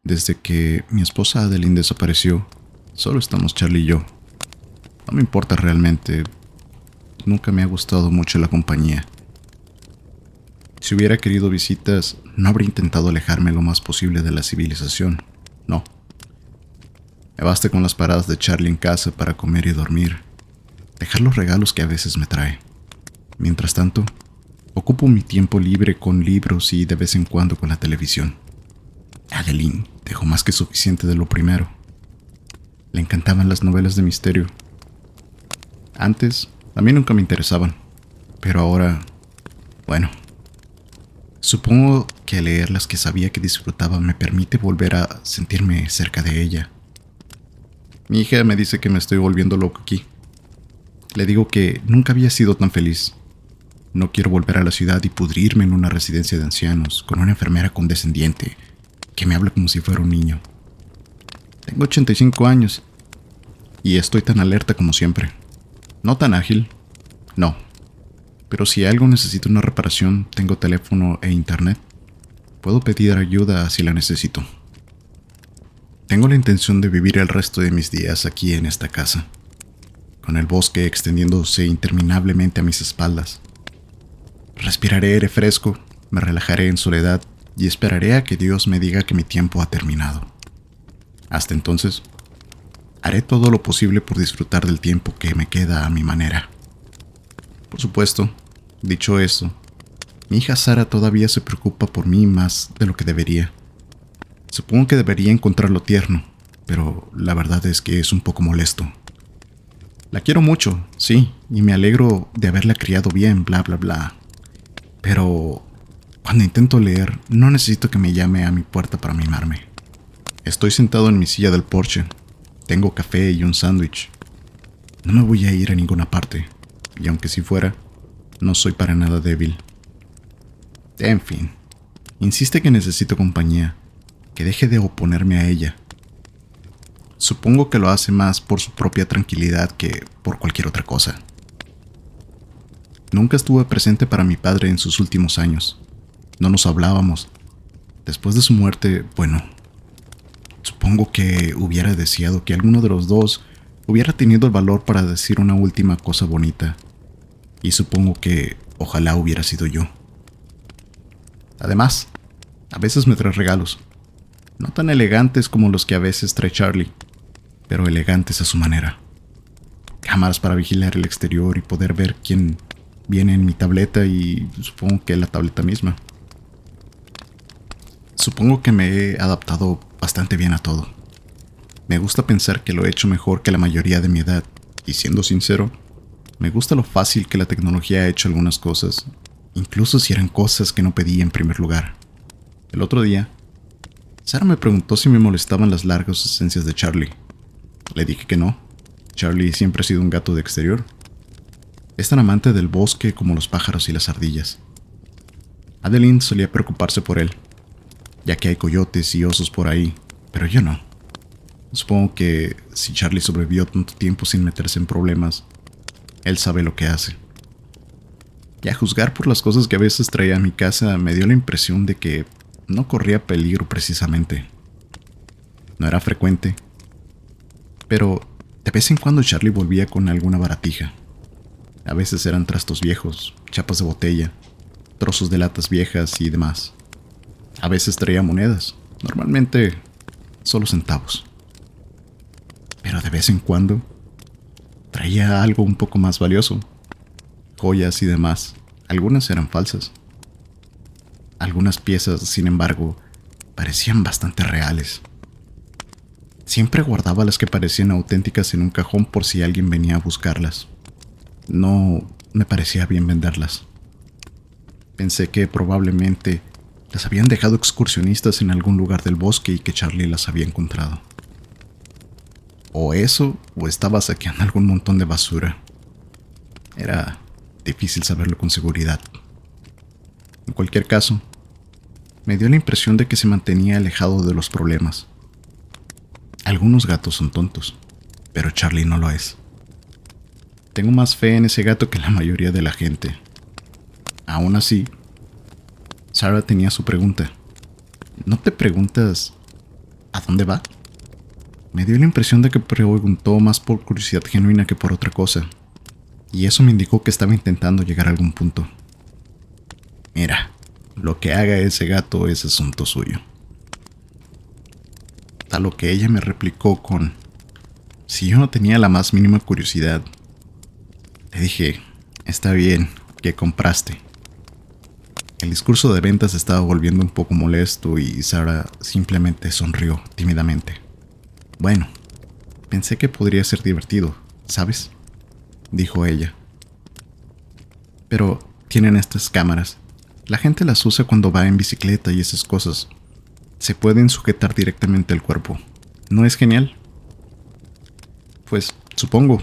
Desde que mi esposa Adeline desapareció, solo estamos Charlie y yo. No me importa realmente, nunca me ha gustado mucho la compañía. Si hubiera querido visitas, no habría intentado alejarme lo más posible de la civilización, no. Me basta con las paradas de Charlie en casa para comer y dormir, dejar los regalos que a veces me trae. Mientras tanto, ocupo mi tiempo libre con libros y de vez en cuando con la televisión. Adeline dejó más que suficiente de lo primero. Le encantaban las novelas de misterio. Antes, a mí nunca me interesaban, pero ahora, bueno, supongo que leer las que sabía que disfrutaba me permite volver a sentirme cerca de ella. Mi hija me dice que me estoy volviendo loco aquí. Le digo que nunca había sido tan feliz. No quiero volver a la ciudad y pudrirme en una residencia de ancianos con una enfermera condescendiente que me habla como si fuera un niño. Tengo 85 años y estoy tan alerta como siempre. No tan ágil, no. Pero si algo necesita una reparación, tengo teléfono e internet. Puedo pedir ayuda si la necesito. Tengo la intención de vivir el resto de mis días aquí en esta casa, con el bosque extendiéndose interminablemente a mis espaldas. Respiraré aire fresco, me relajaré en soledad y esperaré a que Dios me diga que mi tiempo ha terminado. Hasta entonces, haré todo lo posible por disfrutar del tiempo que me queda a mi manera. Por supuesto, dicho eso, mi hija Sara todavía se preocupa por mí más de lo que debería. Supongo que debería encontrarlo tierno, pero la verdad es que es un poco molesto. La quiero mucho, sí, y me alegro de haberla criado bien, bla, bla, bla. Pero cuando intento leer, no necesito que me llame a mi puerta para mimarme. Estoy sentado en mi silla del porche. Tengo café y un sándwich. No me voy a ir a ninguna parte, y aunque si fuera, no soy para nada débil. En fin, insiste que necesito compañía, que deje de oponerme a ella. Supongo que lo hace más por su propia tranquilidad que por cualquier otra cosa. Nunca estuve presente para mi padre en sus últimos años. No nos hablábamos. Después de su muerte, bueno, supongo que hubiera deseado que alguno de los dos hubiera tenido el valor para decir una última cosa bonita. Y supongo que ojalá hubiera sido yo. Además, a veces me trae regalos. No tan elegantes como los que a veces trae Charlie, pero elegantes a su manera. Cámaras para vigilar el exterior y poder ver quién viene en mi tableta y supongo que la tableta misma. Supongo que me he adaptado bastante bien a todo. Me gusta pensar que lo he hecho mejor que la mayoría de mi edad, y siendo sincero, me gusta lo fácil que la tecnología ha hecho algunas cosas, incluso si eran cosas que no pedí en primer lugar. El otro día, Sara me preguntó si me molestaban las largas ausencias de Charlie. Le dije que no. Charlie siempre ha sido un gato de exterior. Es tan amante del bosque como los pájaros y las ardillas. Adeline solía preocuparse por él, ya que hay coyotes y osos por ahí, pero yo no. Supongo que si Charlie sobrevivió tanto tiempo sin meterse en problemas, él sabe lo que hace. Y a juzgar por las cosas que a veces traía a mi casa, me dio la impresión de que no corría peligro precisamente. No era frecuente, pero de vez en cuando Charlie volvía con alguna baratija. A veces eran trastos viejos, chapas de botella, trozos de latas viejas y demás. A veces traía monedas, normalmente solo centavos. Pero de vez en cuando traía algo un poco más valioso, joyas y demás. Algunas eran falsas. Algunas piezas, sin embargo, parecían bastante reales. Siempre guardaba las que parecían auténticas en un cajón por si alguien venía a buscarlas. No me parecía bien venderlas. Pensé que probablemente las habían dejado excursionistas en algún lugar del bosque y que Charlie las había encontrado. O eso, o estaba saqueando algún montón de basura. Era difícil saberlo con seguridad. En cualquier caso, me dio la impresión de que se mantenía alejado de los problemas. Algunos gatos son tontos, pero Charlie no lo es. Tengo más fe en ese gato que la mayoría de la gente. Aún así, Sara tenía su pregunta. ¿No te preguntas dónde va? Me dio la impresión de que preguntó más por curiosidad genuina que por otra cosa, y eso me indicó que estaba intentando llegar a algún punto. Mira, lo que haga ese gato es asunto suyo. A lo que ella me replicó con: si yo no tenía la más mínima curiosidad. Le dije: está bien, ¿qué compraste? El discurso de ventas estaba volviendo un poco molesto y Sara simplemente sonrió tímidamente. Bueno, pensé que podría ser divertido, ¿sabes?, dijo ella. Pero tienen estas cámaras. La gente las usa cuando va en bicicleta y esas cosas. Se pueden sujetar directamente al cuerpo. ¿No es genial? Pues supongo.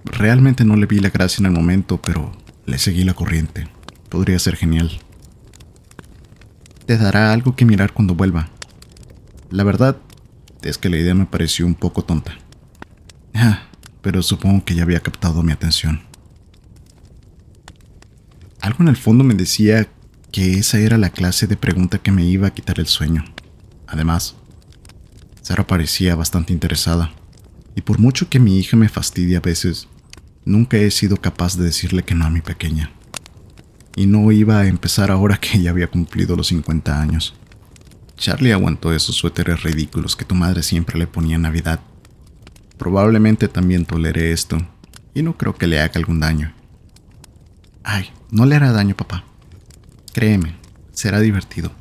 Realmente no le vi la gracia en el momento, pero le seguí la corriente. Podría ser genial. Te dará algo que mirar cuando vuelva. La verdad es que la idea me pareció un poco tonta. Pero supongo que ya había captado mi atención. Algo en el fondo me decía que esa era la clase de pregunta que me iba a quitar el sueño. Además, Sara parecía bastante interesada, y por mucho que mi hija me fastidie a veces, nunca he sido capaz de decirle que no a mi pequeña. Y no iba a empezar ahora que ya había cumplido los 50 años. Charlie aguantó esos suéteres ridículos que tu madre siempre le ponía en Navidad. Probablemente también toleré esto, y no creo que le haga algún daño. Ay, no le hará daño, papá. Créeme, será divertido.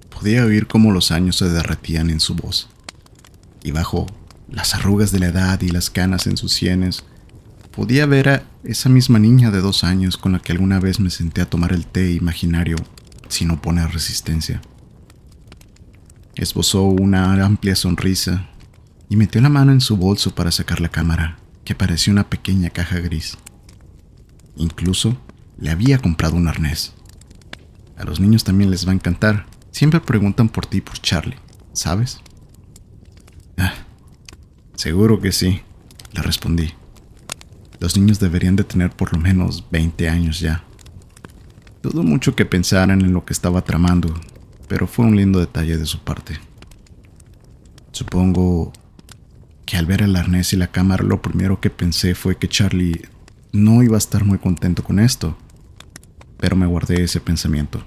Podía oír cómo los años se derretían en su voz, y bajo las arrugas de la edad y las canas en sus sienes, podía ver a esa misma niña de 2 años con la que alguna vez me senté a tomar el té imaginario sin oponer resistencia. Esbozó una amplia sonrisa y metió la mano en su bolso para sacar la cámara, que parecía una pequeña caja gris. Incluso le había comprado un arnés. A los niños también les va a encantar. Siempre preguntan por ti y por Charlie, ¿sabes? Seguro que sí, le respondí. Los niños deberían de tener por lo menos 20 años ya. Dudo mucho que pensaran en lo que estaba tramando, pero fue un lindo detalle de su parte. Supongo que al ver el arnés y la cámara, lo primero que pensé fue que Charlie no iba a estar muy contento con esto, pero me guardé ese pensamiento.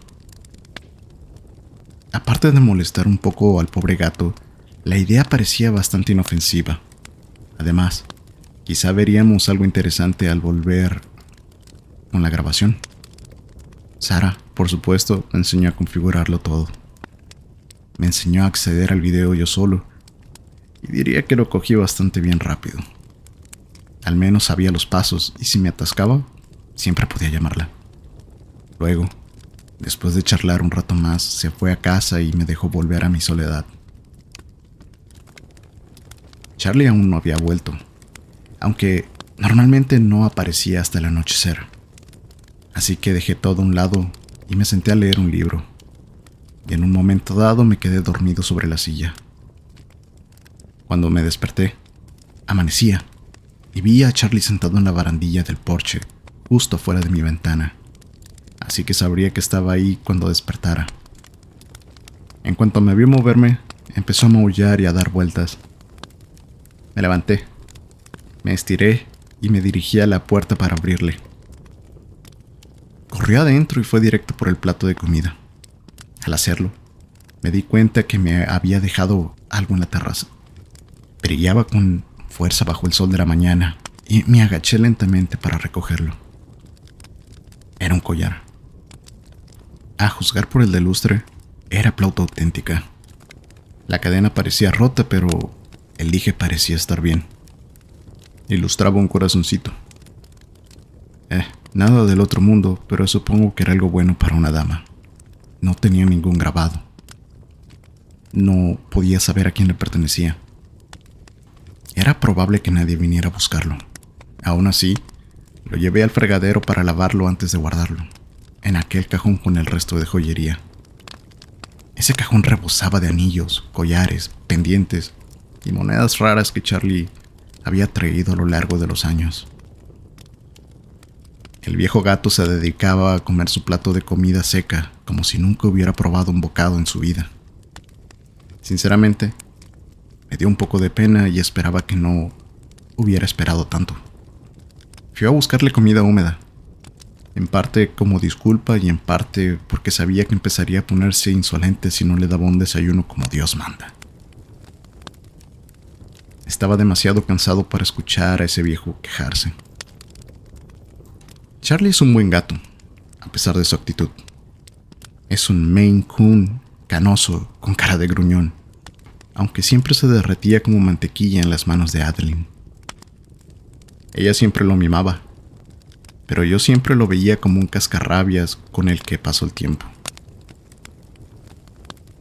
Aparte de molestar un poco al pobre gato, la idea parecía bastante inofensiva. Además, quizá veríamos algo interesante al volver con la grabación. Sara, por supuesto, me enseñó a configurarlo todo. Me enseñó a acceder al video yo solo, y diría que lo cogí bastante bien rápido. Al menos sabía los pasos, y si me atascaba, siempre podía llamarla. Luego, después de charlar un rato más, se fue a casa y me dejó volver a mi soledad. Charlie aún no había vuelto, aunque normalmente no aparecía hasta el anochecer. Así que dejé todo a un lado y me senté a leer un libro. Y en un momento dado me quedé dormido sobre la silla. Cuando me desperté, amanecía y vi a Charlie sentado en la barandilla del porche, justo fuera de mi ventana. Así que sabría que estaba ahí cuando despertara. En cuanto me vio moverme, empezó a maullar y a dar vueltas. Me levanté, me estiré y me dirigí a la puerta para abrirle. Corrió adentro y fue directo por el plato de comida. Al hacerlo, me di cuenta que me había dejado algo en la terraza. Brillaba con fuerza bajo el sol de la mañana y me agaché lentamente para recogerlo. Era un collar. A juzgar por el de lustre, era plata auténtica. La cadena parecía rota, pero el dije parecía estar bien. Ilustraba un corazoncito. Nada del otro mundo, pero supongo que era algo bueno para una dama. No tenía ningún grabado. No podía saber a quién le pertenecía. Era probable que nadie viniera a buscarlo. Aún así, lo llevé al fregadero para lavarlo antes de guardarlo, en aquel cajón con el resto de joyería. Ese cajón rebosaba de anillos, collares, pendientes y monedas raras que Charlie había traído a lo largo de los años. El viejo gato se dedicaba a comer su plato de comida seca como si nunca hubiera probado un bocado en su vida. Sinceramente, me dio un poco de pena y esperaba que no hubiera esperado tanto. Fui a buscarle comida húmeda, en parte como disculpa y en parte porque sabía que empezaría a ponerse insolente si no le daba un desayuno como Dios manda. Estaba demasiado cansado para escuchar a ese viejo quejarse. Charlie es un buen gato, a pesar de su actitud. Es un Maine Coon canoso con cara de gruñón, aunque siempre se derretía como mantequilla en las manos de Adeline. Ella siempre lo mimaba, pero yo siempre lo veía como un cascarrabias con el que pasó el tiempo.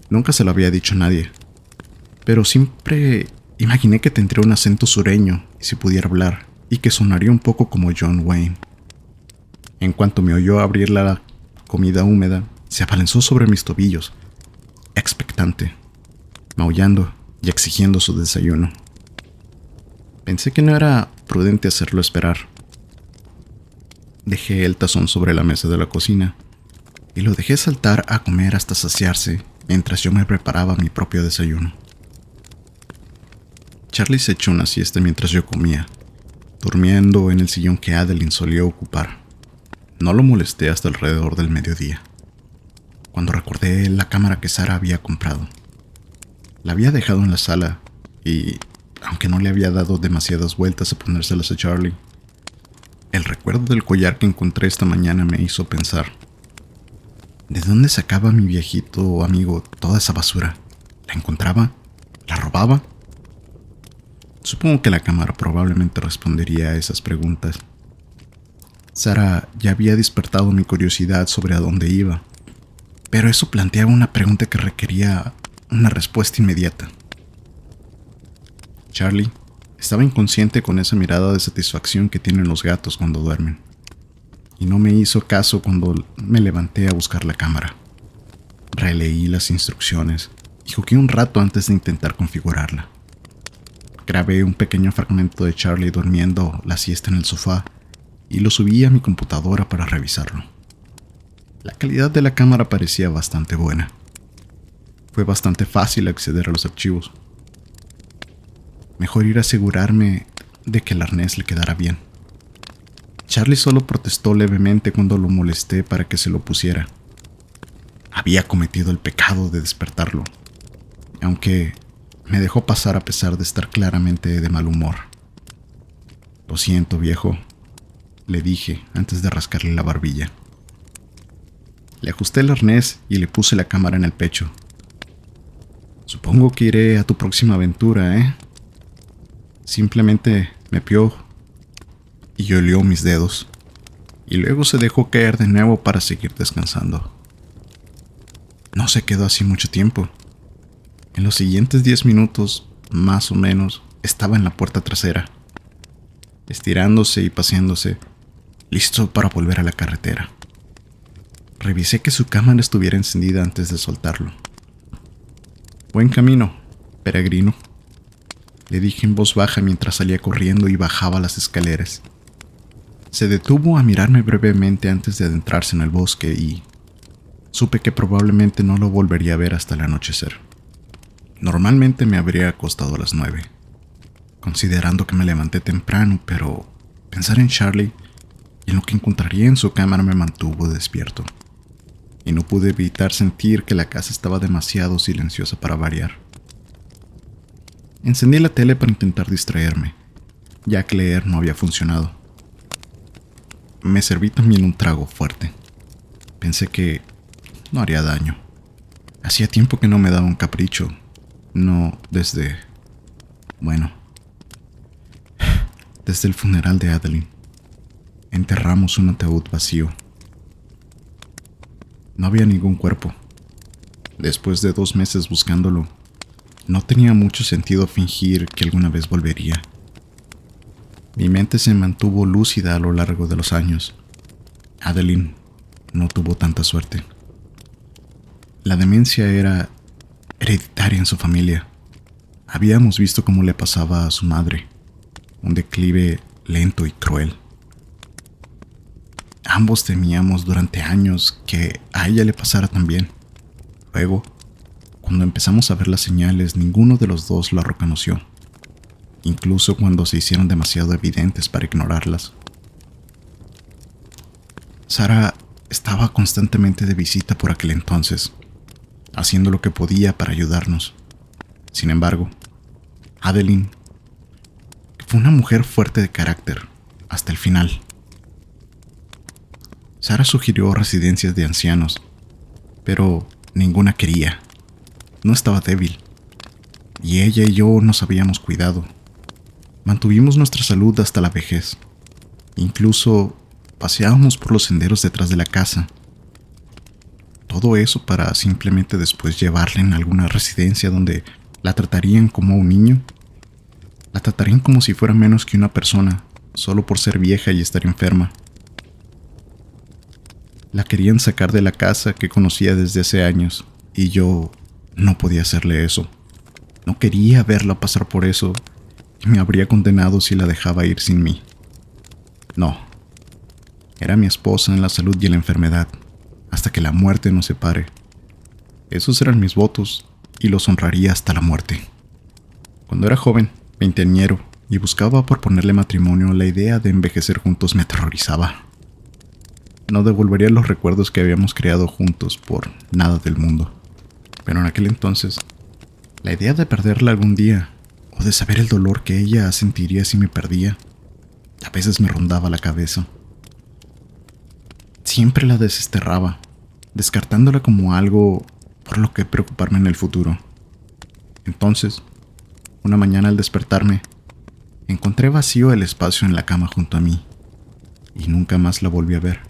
Nunca se lo había dicho a nadie, pero siempre imaginé que tendría un acento sureño y si pudiera hablar, y que sonaría un poco como John Wayne. En cuanto me oyó abrir la comida húmeda, se abalanzó sobre mis tobillos, expectante, maullando y exigiendo su desayuno. Pensé que no era prudente hacerlo esperar. Dejé el tazón sobre la mesa de la cocina y lo dejé saltar a comer hasta saciarse mientras yo me preparaba mi propio desayuno. Charlie se echó una siesta mientras yo comía, durmiendo en el sillón que Adeline solía ocupar. No lo molesté hasta alrededor del mediodía, cuando recordé la cámara que Sara había comprado. La había dejado en la sala y, aunque no le había dado demasiadas vueltas a ponérselas a Charlie, el recuerdo del collar que encontré esta mañana me hizo pensar: ¿de dónde sacaba mi viejito amigo toda esa basura? ¿La encontraba? ¿La robaba? Supongo que la cámara probablemente respondería a esas preguntas. Sara ya había despertado mi curiosidad sobre a dónde iba, pero eso planteaba una pregunta que requería una respuesta inmediata. Charlie estaba inconsciente con esa mirada de satisfacción que tienen los gatos cuando duermen, y no me hizo caso cuando me levanté a buscar la cámara. Releí las instrucciones y jugué un rato antes de intentar configurarla. Grabé un pequeño fragmento de Charlie durmiendo la siesta en el sofá y lo subí a mi computadora para revisarlo. La calidad de la cámara parecía bastante buena. Fue bastante fácil acceder a los archivos. Mejor ir a asegurarme de que el arnés le quedara bien. Charlie solo protestó levemente cuando lo molesté para que se lo pusiera. Había cometido el pecado de despertarlo, aunque me dejó pasar a pesar de estar claramente de mal humor. «Lo siento, viejo», le dije antes de rascarle la barbilla. Le ajusté el arnés y le puse la cámara en el pecho. «Supongo que iré a tu próxima aventura, ¿eh?» Simplemente me pió y olió mis dedos, y luego se dejó caer de nuevo para seguir descansando. No se quedó así mucho tiempo. En los siguientes 10 minutos, más o menos, estaba en la puerta trasera, estirándose y paseándose, listo para volver a la carretera. Revisé que su cámara estuviera encendida antes de soltarlo. «Buen camino, peregrino», le dije en voz baja mientras salía corriendo y bajaba las escaleras. Se detuvo a mirarme brevemente antes de adentrarse en el bosque y supe que probablemente no lo volvería a ver hasta el anochecer. Normalmente me habría acostado a las 9, considerando que me levanté temprano, pero pensar en Charlie y en lo que encontraría en su cámara me mantuvo despierto, y no pude evitar sentir que la casa estaba demasiado silenciosa para variar. Encendí la tele para intentar distraerme, ya que leer no había funcionado. Me serví también un trago fuerte. Pensé que no haría daño. Hacía tiempo que no me daba un capricho. No desde... bueno, desde el funeral de Adeline. Enterramos un ataúd vacío. No había ningún cuerpo. Después de 2 meses buscándolo, no tenía mucho sentido fingir que alguna vez volvería. Mi mente se mantuvo lúcida a lo largo de los años. Adeline no tuvo tanta suerte. La demencia era hereditaria en su familia. Habíamos visto cómo le pasaba a su madre, un declive lento y cruel. Ambos temíamos durante años que a ella le pasara también. Luego, Cuando empezamos a ver las señales, ninguno de los dos la reconoció, incluso cuando se hicieron demasiado evidentes para ignorarlas. Sarah estaba constantemente de visita por aquel entonces, haciendo lo que podía para ayudarnos. Sin embargo, Adeline fue una mujer fuerte de carácter hasta el final. Sarah sugirió residencias de ancianos, pero ninguna quería. No estaba débil, y ella y yo nos habíamos cuidado. Mantuvimos nuestra salud hasta la vejez. Incluso paseábamos por los senderos detrás de la casa. Todo eso para simplemente después llevarla en alguna residencia donde la tratarían como a un niño. La tratarían como si fuera menos que una persona, solo por ser vieja y estar enferma. La querían sacar de la casa que conocía desde hace años, y yo no podía hacerle eso. No quería verla pasar por eso, y me habría condenado si la dejaba ir sin mí. No. Era mi esposa en la salud y en la enfermedad, hasta que la muerte nos separe. Esos eran mis votos, y los honraría hasta la muerte. Cuando era joven, veinteañero, y buscaba proponerle matrimonio, la idea de envejecer juntos me aterrorizaba. No devolvería los recuerdos que habíamos creado juntos por nada del mundo. Pero en aquel entonces, la idea de perderla algún día, o de saber el dolor que ella sentiría si me perdía, a veces me rondaba la cabeza. Siempre la desterraba, descartándola como algo por lo que preocuparme en el futuro. Entonces, una mañana al despertarme, encontré vacío el espacio en la cama junto a mí, y nunca más la volví a ver.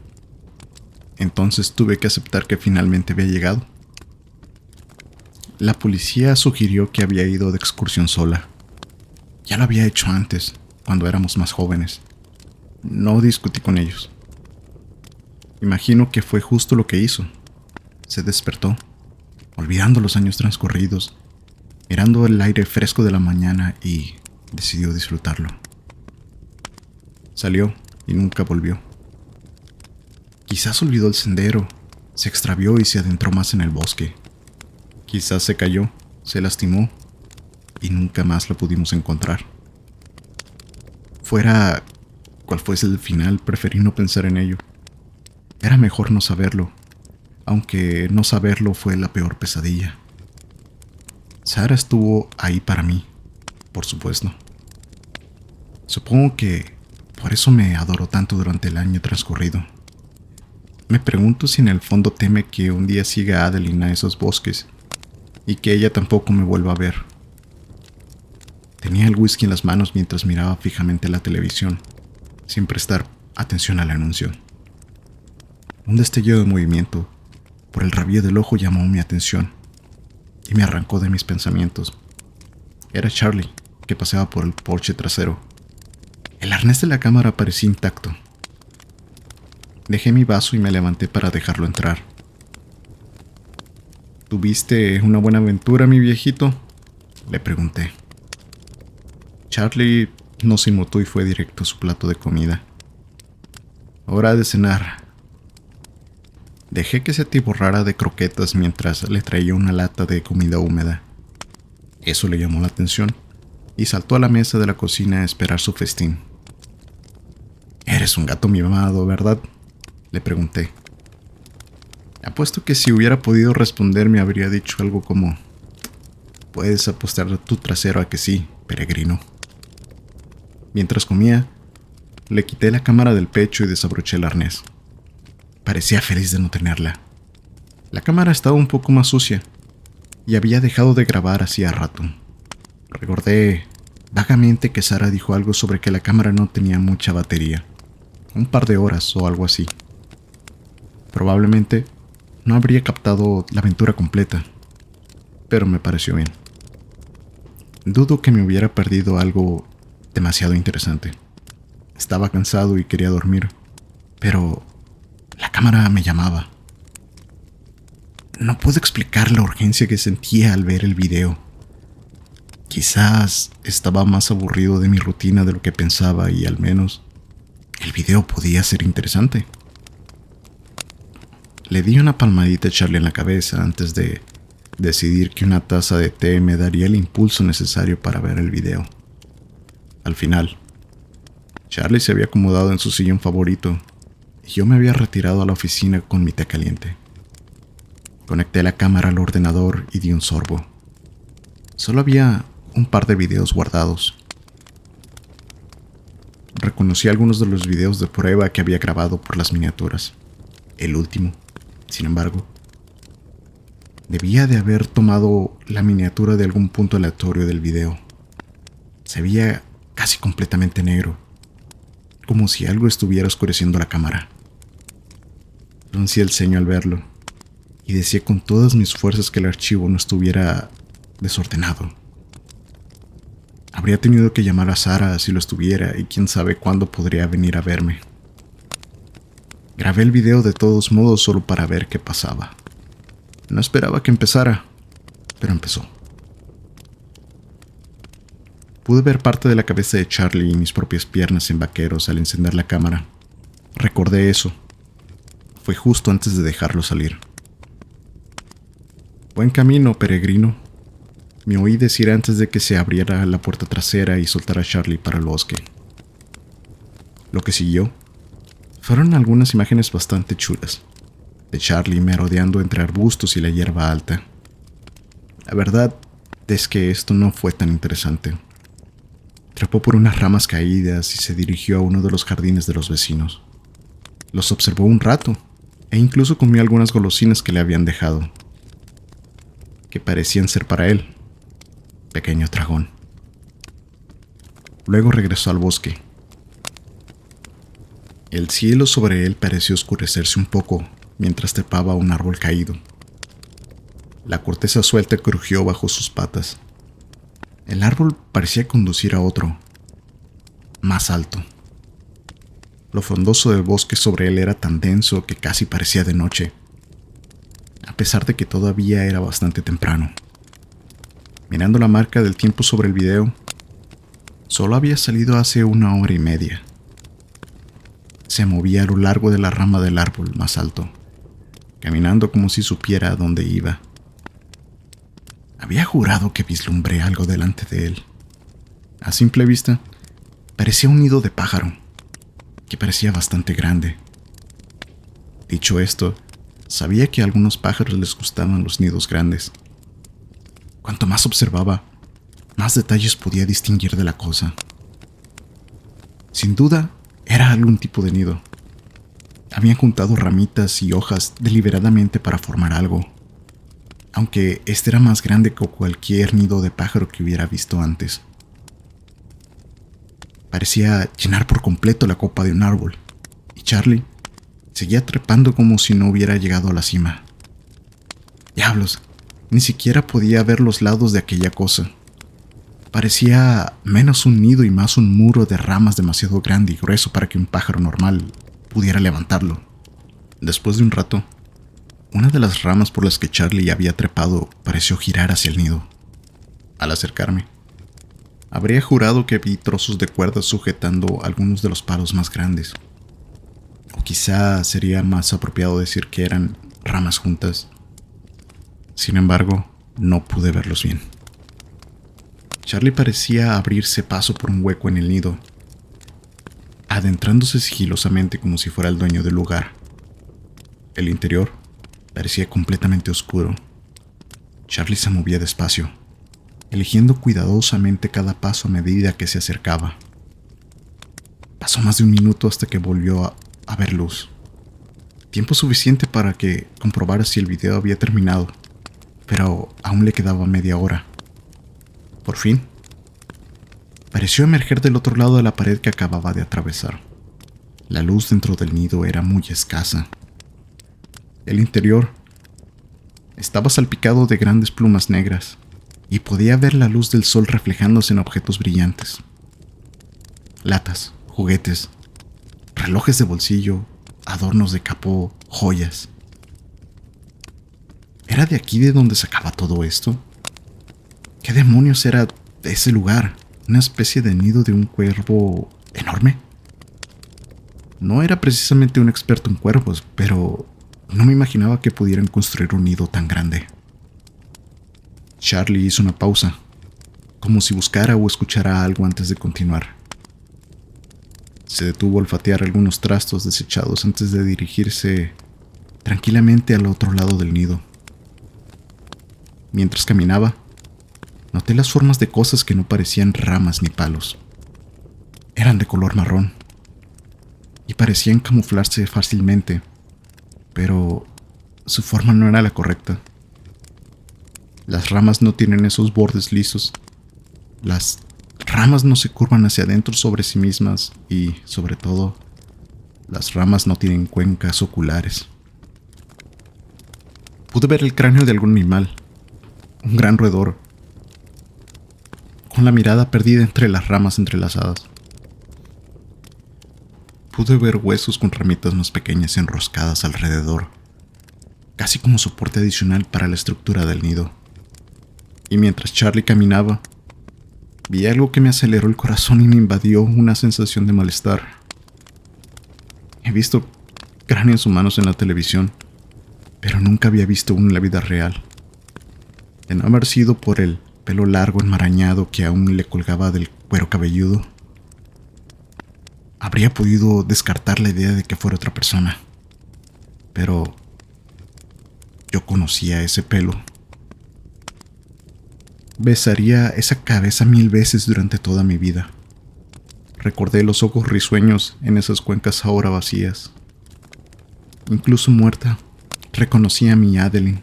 Entonces tuve que aceptar que finalmente había llegado. La policía sugirió que había ido de excursión sola. Ya lo había hecho antes, cuando éramos más jóvenes. No discutí con ellos. Imagino que fue justo lo que hizo. Se despertó, olvidando los años transcurridos, mirando el aire fresco de la mañana, y decidió disfrutarlo. Salió y nunca volvió. Quizás olvidó el sendero, se extravió y se adentró más en el bosque. Quizás se cayó, se lastimó y nunca más la pudimos encontrar. Fuera cual fuese el final, preferí no pensar en ello. Era mejor no saberlo, aunque no saberlo fue la peor pesadilla. Sarah estuvo ahí para mí, por supuesto. Supongo que por eso me adoró tanto durante el año transcurrido. Me pregunto si en el fondo teme que un día siga a Adeline a esos bosques y que ella tampoco me vuelva a ver. Tenía el whisky en las manos mientras miraba fijamente la televisión, sin prestar atención al anuncio. Un destello de movimiento por el rabillo del ojo llamó mi atención y me arrancó de mis pensamientos. Era Charlie, que paseaba por el porche trasero. El arnés de la cámara parecía intacto. Dejé mi vaso y me levanté para dejarlo entrar. ¿Tuviste una buena aventura, mi viejito?, le pregunté. Charlie no se inmutó y fue directo a su plato de comida. Hora de cenar. Dejé que se atiborrara de croquetas mientras le traía una lata de comida húmeda. Eso le llamó la atención y saltó a la mesa de la cocina a esperar su festín. «Eres un gato mimado, ¿verdad?», le pregunté. Apuesto que si hubiera podido responder me habría dicho algo como: «Puedes apostar tu trasero a que sí, peregrino». Mientras comía, le quité la cámara del pecho y desabroché el arnés. Parecía feliz de no tenerla. La cámara estaba un poco más sucia y había dejado de grabar hacía rato. Recordé vagamente que Sarah dijo algo sobre que la cámara no tenía mucha batería, un par de horas o algo así. Probablemente no habría captado la aventura completa, pero me pareció bien. Dudo que me hubiera perdido algo demasiado interesante. Estaba cansado y quería dormir, pero la cámara me llamaba. No puedo explicar la urgencia que sentía al ver el video. Quizás estaba más aburrido de mi rutina de lo que pensaba y al menos el video podía ser interesante. Le di una palmadita a Charlie en la cabeza antes de decidir que una taza de té me daría el impulso necesario para ver el video. Al final, Charlie se había acomodado en su sillón favorito y yo me había retirado a la oficina con mi té caliente. Conecté la cámara al ordenador y di un sorbo. Solo había un par de videos guardados. Reconocí algunos de los videos de prueba que había grabado por las miniaturas. El último, sin embargo, debía de haber tomado la miniatura de algún punto aleatorio del video. Se veía casi completamente negro, como si algo estuviera oscureciendo la cámara. Fruncí el ceño al verlo y deseé con todas mis fuerzas que el archivo no estuviera desordenado. Habría tenido que llamar a Sara si lo estuviera y quién sabe cuándo podría venir a verme. Grabé el video de todos modos solo para ver qué pasaba. No esperaba que empezara, pero empezó. Pude ver parte de la cabeza de Charlie y mis propias piernas en vaqueros al encender la cámara. Recordé eso. Fue justo antes de dejarlo salir. Buen camino, peregrino, me oí decir antes de que se abriera la puerta trasera y soltara a Charlie para el bosque. Lo que siguió fueron algunas imágenes bastante chulas, de Charlie merodeando entre arbustos y la hierba alta. La verdad es que esto no fue tan interesante. Trepó por unas ramas caídas y se dirigió a uno de los jardines de los vecinos. Los observó un rato e incluso comió algunas golosinas que le habían dejado, que parecían ser para él. Pequeño dragón. Luego regresó al bosque. El cielo sobre él pareció oscurecerse un poco mientras trepaba a un árbol caído. La corteza suelta crujió bajo sus patas. El árbol parecía conducir a otro, más alto. Lo frondoso del bosque sobre él era tan denso que casi parecía de noche, a pesar de que todavía era bastante temprano. Mirando la marca del tiempo sobre el video, solo había salido hace 1 hora y media. Se movía a lo largo de la rama del árbol más alto, caminando como si supiera a dónde iba. Había jurado que vislumbré algo delante de él. A simple vista, parecía un nido de pájaro, que parecía bastante grande. Dicho esto, sabía que a algunos pájaros les gustaban los nidos grandes. Cuanto más observaba, más detalles podía distinguir de la cosa. Sin duda, era algún tipo de nido. Habían juntado ramitas y hojas deliberadamente para formar algo, aunque este era más grande que cualquier nido de pájaro que hubiera visto antes. Parecía llenar por completo la copa de un árbol, y Charlie seguía trepando como si no hubiera llegado a la cima. ¡Diablos! Ni siquiera podía ver los lados de aquella cosa. Parecía menos un nido y más un muro de ramas demasiado grande y grueso para que un pájaro normal pudiera levantarlo. Después de un rato, una de las ramas por las que Charlie había trepado pareció girar hacia el nido. Al acercarme, habría jurado que vi trozos de cuerda sujetando algunos de los palos más grandes. O quizá sería más apropiado decir que eran ramas juntas. Sin embargo, no pude verlos bien. Charlie parecía abrirse paso por un hueco en el nido, adentrándose sigilosamente como si fuera el dueño del lugar. El interior parecía completamente oscuro. Charlie se movía despacio, eligiendo cuidadosamente cada paso a medida que se acercaba. Pasó más de un minuto hasta que volvió a ver luz. Tiempo suficiente para que comprobara si el video había terminado, pero aún le quedaba media hora. Por fin, pareció emerger del otro lado de la pared que acababa de atravesar. La luz dentro del nido era muy escasa. El interior estaba salpicado de grandes plumas negras y podía ver la luz del sol reflejándose en objetos brillantes. Latas, juguetes, relojes de bolsillo, adornos de capó, joyas. ¿Era de aquí de donde sacaba todo esto? ¿Qué demonios era ese lugar? ¿Una especie de nido de un cuervo enorme? No era precisamente un experto en cuervos, pero no me imaginaba que pudieran construir un nido tan grande. Charlie hizo una pausa, como si buscara o escuchara algo antes de continuar. Se detuvo a olfatear algunos trastos desechados antes de dirigirse tranquilamente al otro lado del nido. Mientras caminaba, noté las formas de cosas que no parecían ramas ni palos. Eran de color marrón y parecían camuflarse fácilmente, pero su forma no era la correcta. Las ramas no tienen esos bordes lisos. Las ramas no se curvan hacia adentro sobre sí mismas y, sobre todo, las ramas no tienen cuencas oculares. Pude ver el cráneo de algún animal, un gran roedor, con la mirada perdida entre las ramas entrelazadas. Pude ver huesos con ramitas más pequeñas enroscadas alrededor, casi como soporte adicional para la estructura del nido. Y mientras Charlie caminaba, vi algo que me aceleró el corazón y me invadió una sensación de malestar. He visto cráneos humanos en la televisión, pero nunca había visto uno en la vida real. De no haber sido por el pelo largo enmarañado que aún le colgaba del cuero cabelludo, habría podido descartar la idea de que fuera otra persona. Pero yo conocía ese pelo. Besaría esa cabeza 1000 veces durante toda mi vida. Recordé los ojos risueños en esas cuencas ahora vacías. Incluso muerta, reconocí a mi Adeline,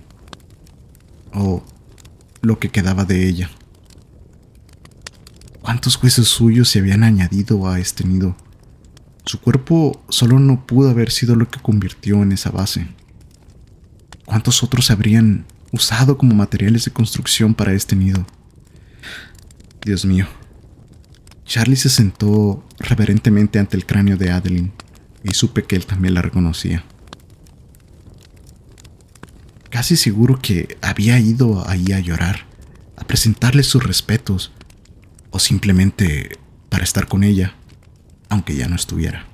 o lo que quedaba de ella. ¿Cuántos huesos suyos se habían añadido a este nido? Su cuerpo solo no pudo haber sido lo que convirtió en esa base. ¿Cuántos otros se habrían usado como materiales de construcción para este nido? Dios mío. Charlie se sentó reverentemente ante el cráneo de Adeline y supe que él también la reconocía. Casi seguro que había ido ahí a llorar, a presentarle sus respetos, o simplemente para estar con ella, aunque ya no estuviera.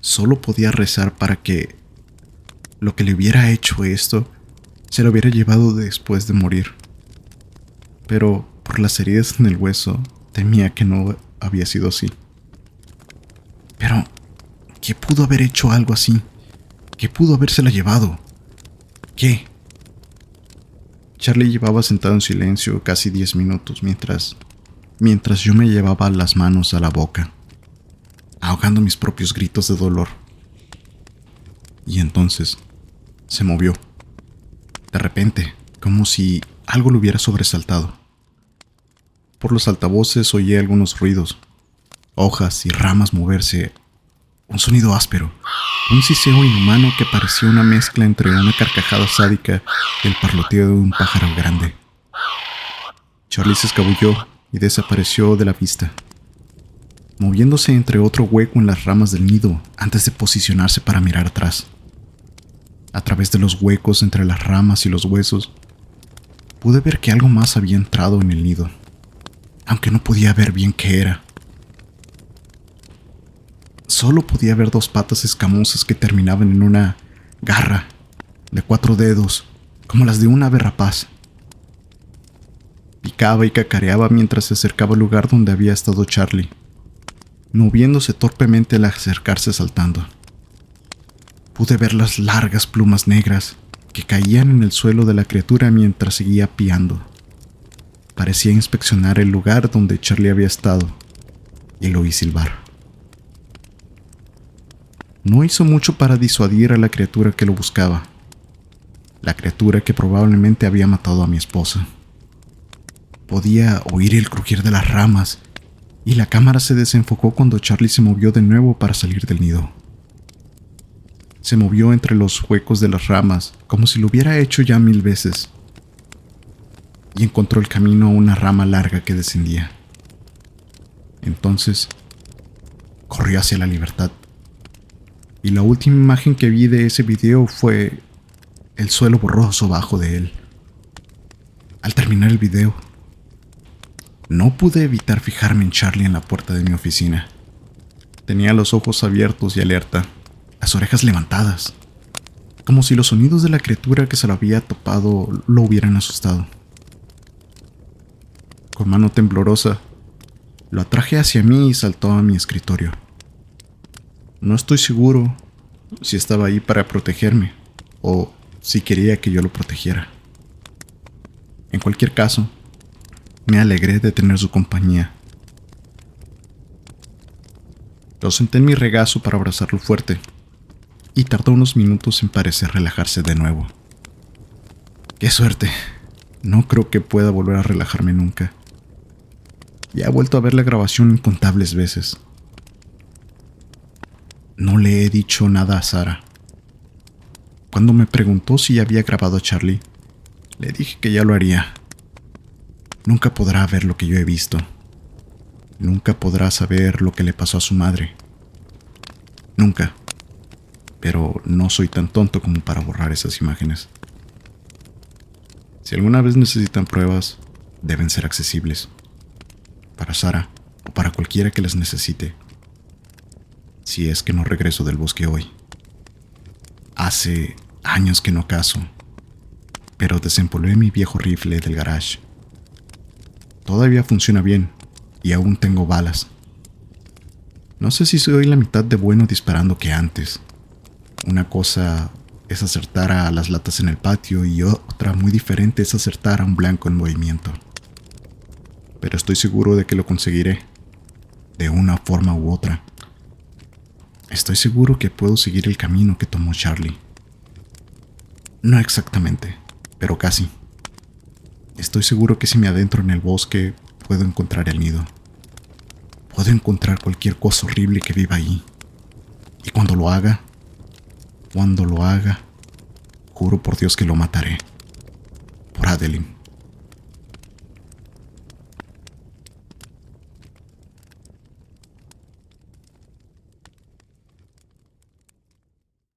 Solo podía rezar para que lo que le hubiera hecho esto se lo hubiera llevado después de morir. Pero por las heridas en el hueso, temía que no había sido así. Pero, ¿qué pudo haber hecho algo así? ¿Qué pudo habérsela llevado? ¿Qué? Charlie llevaba sentado en silencio casi 10 minutos mientras yo me llevaba las manos a la boca, ahogando mis propios gritos de dolor. Y entonces se movió. De repente, como si algo lo hubiera sobresaltado. Por los altavoces oí algunos ruidos, hojas y ramas moverse, un sonido áspero, un siseo inhumano que parecía una mezcla entre una carcajada sádica y el parloteo de un pájaro grande. Charlie se escabulló y desapareció de la vista, moviéndose entre otro hueco en las ramas del nido antes de posicionarse para mirar atrás. A través de los huecos entre las ramas y los huesos, pude ver que algo más había entrado en el nido, aunque no podía ver bien qué era. Solo podía ver 2 patas escamosas que terminaban en una garra de 4 dedos, como las de un ave rapaz. Picaba y cacareaba mientras se acercaba al lugar donde había estado Charlie, moviéndose torpemente al acercarse saltando. Pude ver las largas plumas negras que caían en el suelo de la criatura mientras seguía piando. Parecía inspeccionar el lugar donde Charlie había estado y lo oí silbar. No hizo mucho para disuadir a la criatura que lo buscaba, la criatura que probablemente había matado a mi esposa. Podía oír el crujir de las ramas y la cámara se desenfocó cuando Charlie se movió de nuevo para salir del nido. Se movió entre los huecos de las ramas como si lo hubiera hecho ya 1000 veces y encontró el camino a una rama larga que descendía. Entonces, corrió hacia la libertad. Y la última imagen que vi de ese video fue el suelo borroso bajo de él. Al terminar el video, no pude evitar fijarme en Charlie en la puerta de mi oficina. Tenía los ojos abiertos y alerta, las orejas levantadas. como si los sonidos de la criatura que se lo había topado lo hubieran asustado. Con mano temblorosa, lo atraje hacia mí y saltó a mi escritorio. No estoy seguro si estaba ahí para protegerme o si quería que yo lo protegiera. En cualquier caso, me alegré de tener su compañía. Lo senté en mi regazo para abrazarlo fuerte y tardó unos minutos en parecer relajarse de nuevo. ¡Qué suerte! No creo que pueda volver a relajarme nunca. Ya he vuelto a ver la grabación incontables veces. No le he dicho nada a Sara. Cuando me preguntó si ya había grabado a Charlie, le dije que ya lo haría. Nunca podrá ver lo que yo he visto. Nunca podrá saber lo que le pasó a su madre. Nunca. Pero no soy tan tonto como para borrar esas imágenes. Si alguna vez necesitan pruebas, deben ser accesibles. Para Sara o para cualquiera que las necesite. Si es que no regreso del bosque hoy. Hace años que no cazo, pero desempolvé mi viejo rifle del garage. Todavía funciona bien y aún tengo balas. No sé si soy la mitad de bueno disparando que antes. Una cosa es acertar a las latas en el patio y otra muy diferente es acertar a un blanco en movimiento. Pero estoy seguro de que lo conseguiré, de una forma u otra. Estoy seguro que puedo seguir el camino que tomó Charlie. No exactamente, pero casi. Estoy seguro que si me adentro en el bosque, puedo encontrar el nido. Puedo encontrar cualquier cosa horrible que viva ahí. Y cuando lo haga, juro por Dios que lo mataré. Por Adeline.